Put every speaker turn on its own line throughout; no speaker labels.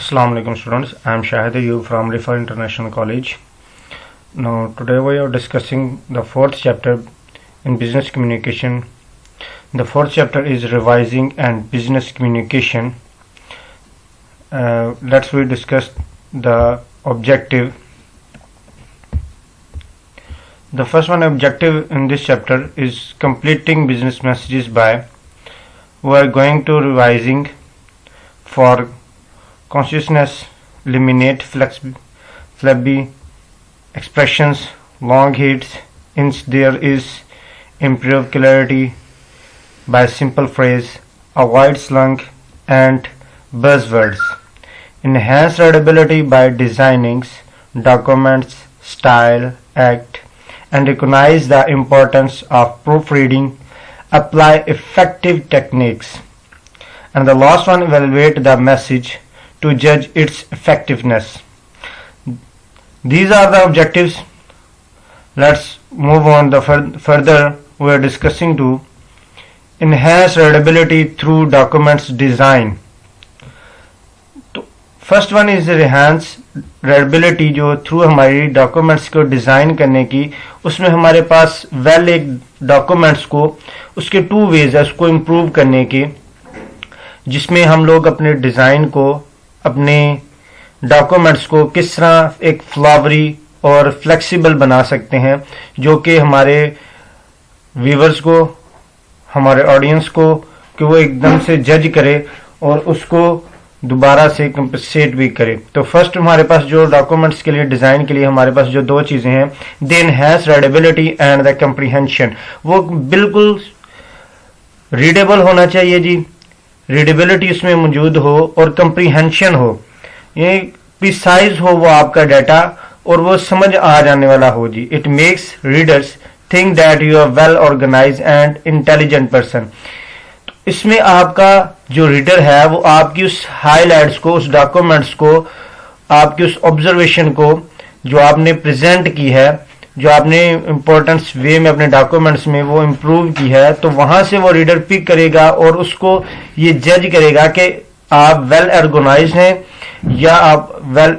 Assalamu alaikum students, I am Shahid Ayub from Rifa International College. Now today we are discussing the fourth chapter in business communication. The fourth chapter is revising and business communication. Let's we discuss the objective. The first one objective in this chapter is completing business messages by we are going to revising for consciousness, eliminate flabby expressions, long hits, hence there is improve clarity by simple phrase, avoid slang and buzzwords, enhance readability by designing documents, style, act, and recognize the importance of proofreading, apply effective techniques, and the last one, evaluate the message to judge its effectiveness. These are the objectives. Let's move on. Further we are discussing to enhance readability through documents design. First one is enhance readability जो through हमारी documents को design करने की, उसमें हमारे पास एक documents को उसके टू वेज है उसको इम्प्रूव करने के, जिसमें हम लोग अपने डिज़ाइन को, अपने डॉक्यूमेंट्स को किस तरह एक फ्लावरी और फ्लेक्सिबल बना सकते हैं, जो कि हमारे व्यूवर्स को, हमारे ऑडियंस को कि वो एकदम से जज करे और उसको दोबारा से कंपनसेट भी करे. तो फर्स्ट हमारे पास जो डॉक्यूमेंट्स के लिए डिज़ाइन के लिए हमारे पास जो दो चीज़ें हैं, they enhance readability and the comprehension. वो बिल्कुल रीडेबल होना चाहिए जी, रीडेबिलिटी उसमें मौजूद हो और कंप्रीहेंशन हो, ये प्रिसाइज हो वो आपका डाटा और वो समझ आ जाने वाला हो जी. It makes readers think that you are well organise and intelligent person. इसमें आपका जो रीडर है वो आपकी उस हाईलाइट्स को, उस डॉक्यूमेंट्स को, आपकी उस ऑब्जर्वेशन को जो आपने प्रेजेंट की है, जो आपने इंपॉर्टेंस वे में अपने डॉक्यूमेंट्स में वो इम्प्रूव की है, तो वहां से वो रीडर पिक करेगा और उसको ये जज करेगा कि आप वेल ऑर्गेनाइज हैं या आप वेल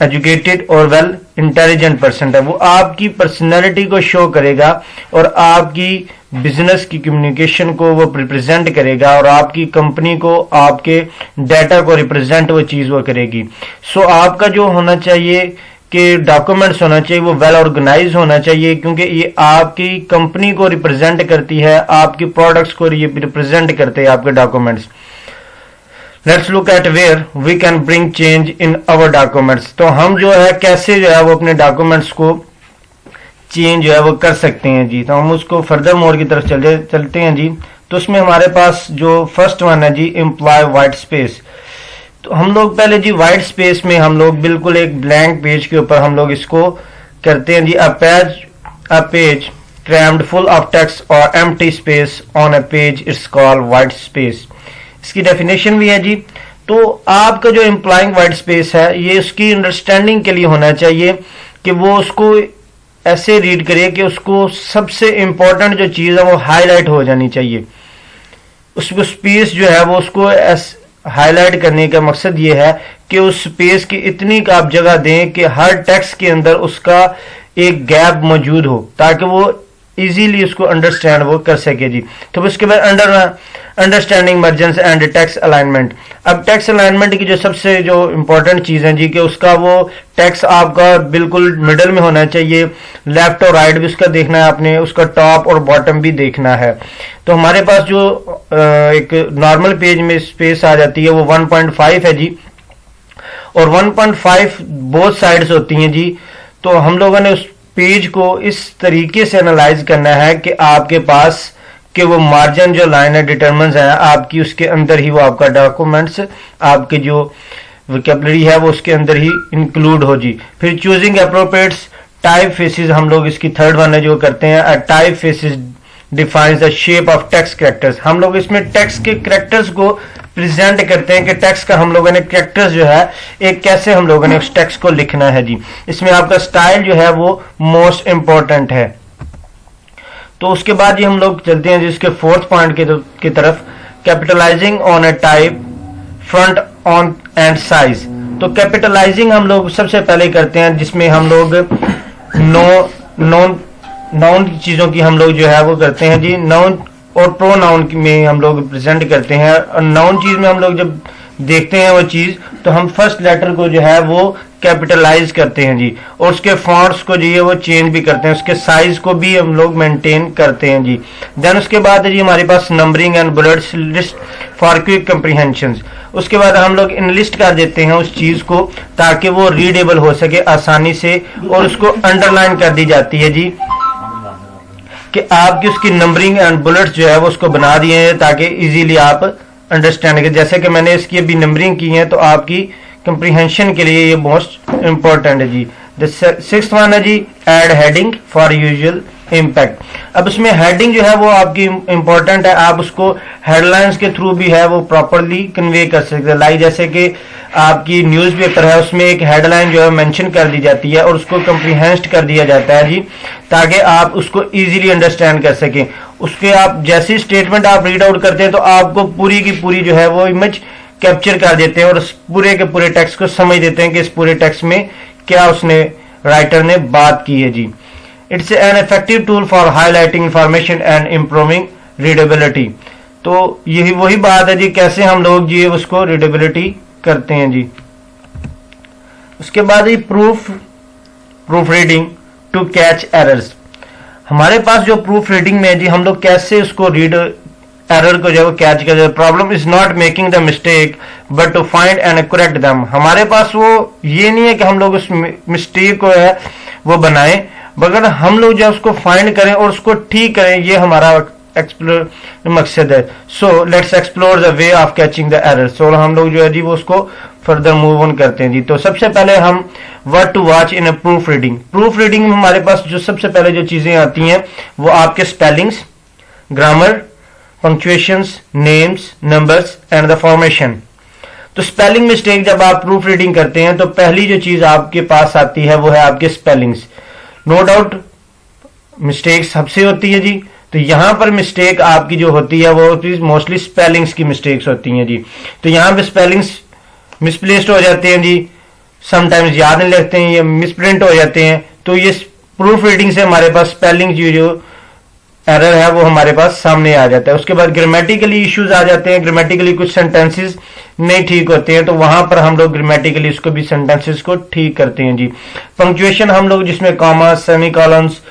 एजुकेटेड और वेल इंटेलिजेंट पर्सन है. वो आपकी पर्सनैलिटी को शो करेगा और आपकी बिजनेस की कम्युनिकेशन को वो रिप्रेजेंट करेगा और आपकी कंपनी को, आपके डाटा को रिप्रेजेंट वो चीज़ वो करेगी. सो आपका जो होना चाहिए कि डॉक्यूमेंट्स होना चाहिए वो वेल ऑर्गेनाइज होना चाहिए, क्योंकि ये आपकी कंपनी को रिप्रेजेंट करती है, आपकी प्रोडक्ट्स को रिप्रेजेंट करते हैं आपके documents. Let's look at where we can bring change in our documents. तो हम जो है कैसे जो है वो अपने डॉक्यूमेंट्स को चेंज जो है वो कर सकते हैं जी. तो हम उसको फर्दर मोर की तरफ चलते हैं जी. तो उसमें हमारे पास जो फर्स्ट वन है जी, एम्प्लॉय वाइट स्पेस. तो हम लोग पहले जी वाइट स्पेस में हम लोग बिल्कुल एक ब्लैंक पेज के ऊपर हम लोग इसको करते हैं जी. A page crammed full of text or empty space on a page it's called white space. इसकी डेफिनेशन भी है जी. तो आपका जो एम्प्लॉइंग वाइट स्पेस है ये उसकी अंडरस्टैंडिंग के लिए होना चाहिए कि वो उसको ऐसे रीड करे कि उसको सबसे इंपॉर्टेंट जो चीज़ है वो हाईलाइट हो जानी चाहिए. उसको स्पेस जो है वो उसको हाईलाइट करने का मकसद ये है कि उस स्पेस की इतनी का आप जगह दें कि हर टेक्स्ट के अंदर उसका एक गैप मौजूद हो, ताकि वो इजीली उसको अंडरस्टैंड वो कर सके जी. तो उसके बाद अंडरस्टैंडिंग मर्जेंस एंड टेक्स्ट अलाइनमेंट. अब टेक्स्ट अलाइनमेंट की जो सबसे जो इंपॉर्टेंट चीज़ है जी कि उसका वो टेक्स्ट आपका बिल्कुल मिडल में होना चाहिए, लेफ्ट और राइट भी उसका देखना है आपने, उसका टॉप और बॉटम भी देखना है. तो हमारे पास जो एक नॉर्मल पेज में स्पेस आ जाती है वो 1.5 है जी, और 1.5 बोथ साइड्स होती हैं जी. तो हम लोगों ने उस पेज को इस तरीके से एनालाइज करना है कि आपके पास कि वो मार्जिन जो लाइन है डिटरमिन्स है आपकी, उसके अंदर ही वो आपका डॉक्यूमेंट्स, आपके जो वोकैबुलरी है वो उसके अंदर ही इंक्लूड हो जी. फिर चूजिंग अप्रोप्रिएट टाइप फेसिस हम लोग इसकी थर्ड वन है जो करते हैं. A type faces defines the shape of text characters. हम लोग इसमें टेक्स्ट के कैरेक्टर्स को प्रेजेंट करते हैं कि टेक्स्ट का हम लोगों ने कैरेक्टर्स जो है एक कैसे हम लोगों ने उस टेक्स्ट को लिखना है जी. इसमें आपका स्टाइल जो है वो मोस्ट इंपॉर्टेंट है. तो उसके बाद ये हम लोग चलते हैं जिसके फोर्थ पॉइंट की तरफ, capitalising on a type front on and size. तो कैपिटलाइजिंग हम लोग सबसे पहले करते हैं, जिसमें हम लोग नाउन चीजों की हम लोग जो है वो करते हैं जी। नाउन और प्रोनाउन में हम लोग प्रेजेंट करते हैं। और नाउन चीज में हम लोग जब देखते हैं वो चीज, तो हम फर्स्ट लेटर को जो है वो कैपिटलाइज करते हैं जी, और उसके फॉन्ट्स को जो है वो चेंज भी करते हैं, उसके साइज को भी हम लोग मेंटेन करते हैं जी। देन उसके बाद है जी हमारे पास numbering and bullets list for quick comprehension. उसके बाद हम लोग इनलिस्ट कर देते हैं उस चीज को, ताकि वो रीडेबल हो सके आसानी से, और उसको अंडरलाइन कर दी जाती है जी, कि आपकी उसकी नंबरिंग एंड बुलेट्स जो है वो उसको बना दिए हैं ताकि इजीली आप अंडरस्टैंड करें। जैसे कि मैंने इसकी अभी नंबरिंग की है, तो आपकी कंप्रीहेंशन के लिए ये मोस्ट इंपॉर्टेंट है जी। द सिक्स्थ वन है जी add heading for visual impact. अब इसमें हेडिंग जो है वो आपकी इंपॉर्टेंट है, आप उसको हेडलाइंस के थ्रू भी है वो प्रॉपरली कन्वे कर सकते हैं। लाइक जैसे कि आपकी न्यूज़पेपर है, उसमें एक हेडलाइन जो है मेंशन कर दी जाती है और उसको कंप्रीहेंस्ड कर दिया जाता है जी, ताकि आप उसको इजीली अंडरस्टैंड कर सकें। उसके आप जैसी स्टेटमेंट आप रीड आउट करते हैं, तो आपको पूरी की पूरी जो है वो इमेज कैप्चर कर देते हैं, और उस पूरे के पूरे टेक्स्ट को समझ देते हैं कि इस पूरे टेक्स्ट में क्या उसने राइटर ने बात की है जी। It's an effective tool for highlighting information and improving readability. तो यही वही बात है जी, कैसे हम लोग जी उसको रीडेबिलिटी करते हैं जी। उसके बाद ही proofreading to catch errors. हमारे पास जो प्रूफ रीडिंग में जी हम लोग कैसे उसको रीड एरर को जो कैच कर। Problem is not making the mistake but to find and correct them. हमारे पास वो ये नहीं है कि हम लोग उस मिस्टेक को है वो बनाएं, मगर हम लोग जो उसको फाइंड करें और उसको ठीक करें, ये हमारा एक्सप्लोर मकसद है। So let's explore the way of catching the error. So हम लोग जो है जी वो उसको फर्दर मूव ऑन करते हैं जी। तो सबसे पहले हम what to watch in a proof reading. Proof reading में हमारे पास जो सबसे पहले जो चीजें आती हैं वो आपके spellings, grammar, punctuations, names, numbers and the formation. तो स्पेलिंग मिस्टेक जब आप प्रूफ रीडिंग करते हैं, तो पहली जो चीज आपके पास आती है वो है आपके स्पेलिंग्स। नो डाउट मिस्टेक सबसे होती है जी। तो यहां पर मिस्टेक आपकी जो होती है वो मोस्टली स्पेलिंग्स की मिस्टेक्स होती हैं जी। तो यहां पे स्पेलिंग्स मिसप्लेस्ड हो जाते हैं जी, समटाइम्स याद नहीं लगते हैं, ये मिसप्रिंट हो जाते हैं। तो ये प्रूफ रीडिंग से हमारे पास स्पेलिंग जो एरर है वो हमारे पास सामने आ जाता है। उसके बाद ग्रामेटिकली इश्यूज आ जाते हैं। ग्रामेटिकली कुछ सेंटेंसेस नहीं ठीक होते हैं, तो वहां पर हम लोग ग्रामेटिकली इसको भी सेंटेंसेस को ठीक करते हैं जी। पंक्चुएशन हम लोग जिसमें कॉमा, सेमीकोलंस,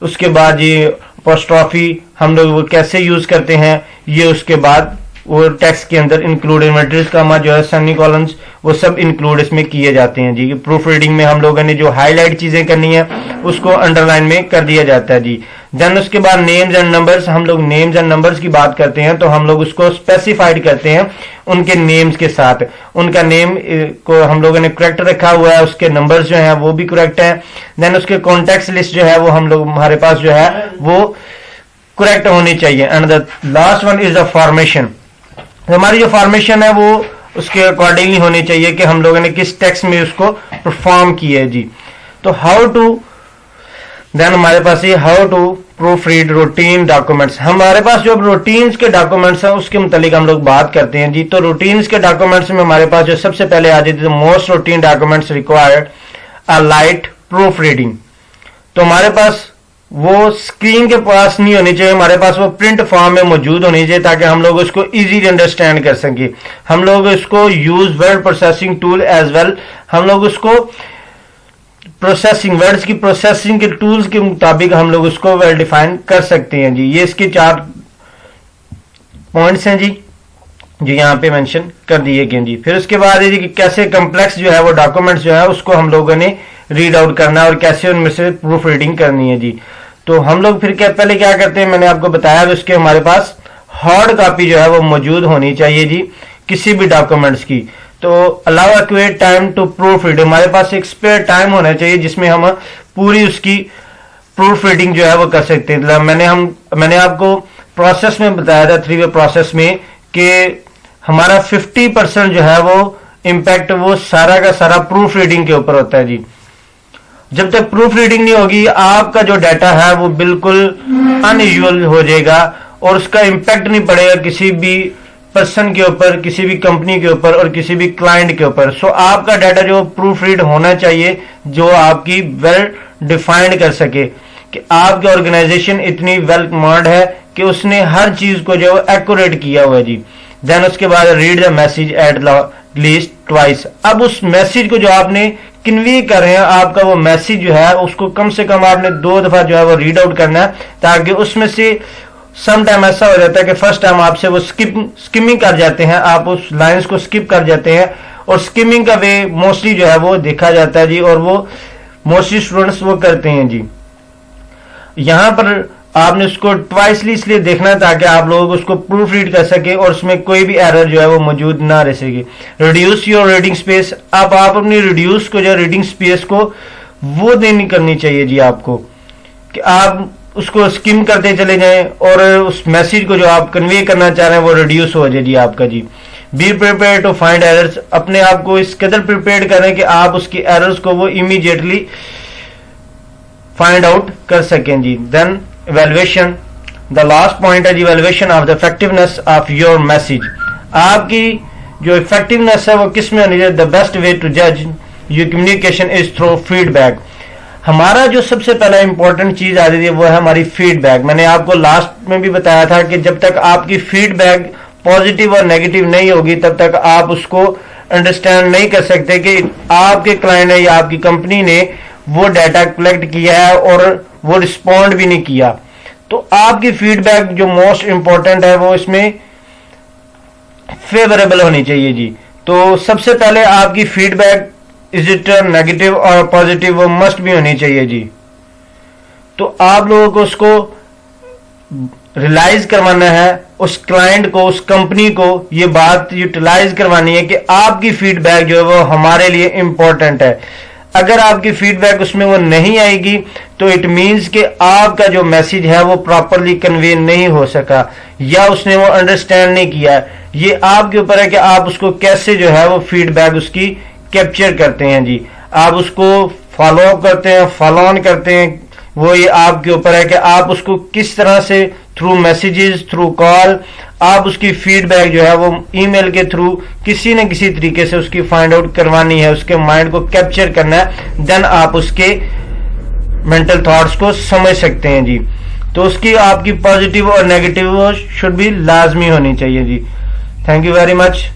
उसके बाद ये अपोस्ट्रोफी हम लोग वो कैसे यूज करते हैं, ये उसके बाद वो टेक्स्ट के अंदर इंक्लूड इन्वर्टेड कॉमा जो है, सेमीकोलंस, वो सब इंक्लूड इसमें किए जाते हैं जी। प्रूफ रीडिंग में हम लोगों ने जो हाईलाइट चीजें करनी है उसको अंडरलाइन में कर दिया जाता है जी। देन उसके बाद नेम्स एंड नंबर्स। हम लोग नेम्स एंड नंबर्स की बात करते हैं, तो हम लोग उसको स्पेसिफाइड करते हैं उनके नेम्स के साथ। उनका नेम को हम लोगों ने करेक्ट रखा हुआ है, उसके नंबर्स जो है वो भी करेक्ट है। देन उसके कॉन्टेक्स्ट लिस्ट जो है वो हम लोग हमारे पास जो है वो करेक्ट होनी चाहिए। And the last one is the formation. हमारी जो फॉर्मेशन है वो उसके अकॉर्डिंगली होनी चाहिए कि हम लोगों ने किस टेक्स्ट में उसको परफॉर्म किया है जी। तो हाउ टू, देन हमारे पास ये how to proof read routine documents. हमारे पास जो रूटीन्स के डॉक्यूमेंट्स हैं उसके मुतालिक हम लोग बात करते हैं जी। तो रूटीन्स के डॉक्यूमेंट्स में हमारे पास जो सबसे पहले आ जाती है, मोस्ट रूटीन डॉक्यूमेंट्स रिक्वायर्ड अ लाइट प्रूफ रीडिंग। तो हमारे पास वो स्क्रीन के पास नहीं होनी चाहिए, हमारे पास वो प्रिंट फॉर्म में मौजूद होनी चाहिए, ताकि हम लोग उसको इजीली अंडरस्टैंड कर सके। हम लोग इसको use word processing tool as well, हम लोग उसको प्रोसेसिंग वर्ड्स की प्रोसेसिंग के टूल्स के मुताबिक हम लोग उसको वेल डिफाइन कर सकते हैं जी। ये इसके 4 पॉइंट्स हैं जी जो यहाँ पे मेंशन कर दिए गए जी। फिर उसके बाद है जी कि कैसे कॉम्प्लेक्स जो है वो डॉक्यूमेंट्स जो है उसको हम लोगों ने रीड आउट करना है और कैसे उनमें से प्रूफ रीडिंग करनी है जी। तो हम लोग फिर पहले क्या करते हैं, मैंने आपको बताया, उसके हमारे पास हार्ड कॉपी जो है वो मौजूद होनी चाहिए जी किसी भी डॉक्यूमेंट्स की। तो allow accurate time to proof read, हमारे पास एक स्पेयर टाइम होना चाहिए जिसमें हम पूरी उसकी प्रूफ रीडिंग जो है वो कर सकते हैं। मैंने आपको प्रोसेस में बताया था 3 वे प्रोसेस में कि हमारा 50% जो है वो इम्पैक्ट वो सारा का सारा प्रूफ रीडिंग के ऊपर होता है जी। जब तक प्रूफ रीडिंग नहीं होगी आपका जो डाटा है वो बिल्कुल अनयूजुअल हो जाएगा और उसका इम्पैक्ट नहीं पड़ेगा किसी भी पर्सन के ऊपर, किसी भी कंपनी के ऊपर और किसी भी क्लाइंट के ऊपर। सो आपका डाटा जो प्रूफ रीड होना चाहिए, जो आपकी वेल डिफाइंड कर सके कि आपकी ऑर्गेनाइजेशन इतनी वेल कमांड है कि उसने हर चीज को जो एक्यूरेट किया हुआ है जी। देन उसके बाद read the message at least twice. अब उस मैसेज को जो आपने कन्वे कर रहे हैं, आपका वो मैसेज जो है उसको कम से कम आपने 2 दफा जो है वो रीड आउट करना है, ताकि उसमें से सम टाइम ऐसा हो जाता है कि फर्स्ट टाइम आपसे वो स्किमिंग कर जाते हैं, आप उस लाइंस को स्किप कर जाते हैं, और स्किमिंग का वे मोस्टली जो है वो देखा जाता है जी, और वो मोस्टली स्टूडेंट्स वो करते हैं जी। यहां पर आपने उसको ट्वाइसली इसलिए देखना है ताकि आप लोग उसको प्रूफ रीड कर सके और उसमें कोई भी एरर जो है वो मौजूद ना रह सके। Reduce your reading space. अब आप अपनी रिड्यूस को जो रीडिंग स्पेस को वो देनी करनी चाहिए जी आपको, कि आप उसको स्किम करते चले जाएं और उस मैसेज को जो आप कन्वे करना चाह रहे हैं वो रिड्यूस हो जाए जी आपका जी। Be prepare to find errors. अपने आप को इस कदर प्रिपेयर करें कि आप उसकी एरर्स को वो इमीडिएटली फाइंड आउट कर सकें जी। Then evaluation, the last point है जी, evaluation of the effectiveness of your message. आपकी जो इफेक्टिवनेस है वो किस में होनी चाहिए? द बेस्ट वे टू जज your communication is through feedback. हमारा जो सबसे पहला इंपॉर्टेंट चीज आती है वो है हमारी फीडबैक। मैंने आपको लास्ट में भी बताया था कि जब तक आपकी फीडबैक पॉजिटिव और नेगेटिव नहीं होगी तब तक आप उसको अंडरस्टैंड नहीं कर सकते कि आपके क्लाइंट ने या आपकी कंपनी ने वो डाटा कलेक्ट किया है और वो रिस्पॉन्ड भी नहीं किया। तो आपकी फीडबैक जो मोस्ट इंपॉर्टेंट है वो इसमें फेवरेबल होनी चाहिए जी। तो सबसे पहले आपकी फीडबैक इज इट नेगेटिव और पॉजिटिव, वो मस्ट भी होनी चाहिए जी। तो आप लोगों को उसको रियलाइज करवाना है, उस क्लाइंट को, उस कंपनी को ये बात यूटिलाइज करवानी है कि आपकी फीडबैक जो है वो हमारे लिए इंपॉर्टेंट है। अगर आपकी फीडबैक उसमें वो नहीं आएगी तो इट मींस कि आपका जो मैसेज है वो प्रॉपरली कन्वे नहीं हो सका या उसने वो अंडरस्टैंड नहीं किया। ये आपके ऊपर है कि आप उसको कैसे जो है वो फीडबैक उसकी कैप्चर करते हैं जी। आप उसको फॉलो अप करते हैं, फॉलो ऑन करते हैं, वो ये आपके ऊपर है कि आप उसको किस तरह से थ्रू मैसेजेस, थ्रू कॉल, आप उसकी फीडबैक जो है वो ईमेल के थ्रू किसी न किसी तरीके से उसकी फाइंड आउट करवानी है, उसके माइंड को कैप्चर करना है। देन आप उसके मेंटल थॉट्स को समझ सकते हैं जी। तो उसकी आपकी पॉजिटिव और नेगेटिव शुड भी लाजमी होनी चाहिए जी। Thank you very much.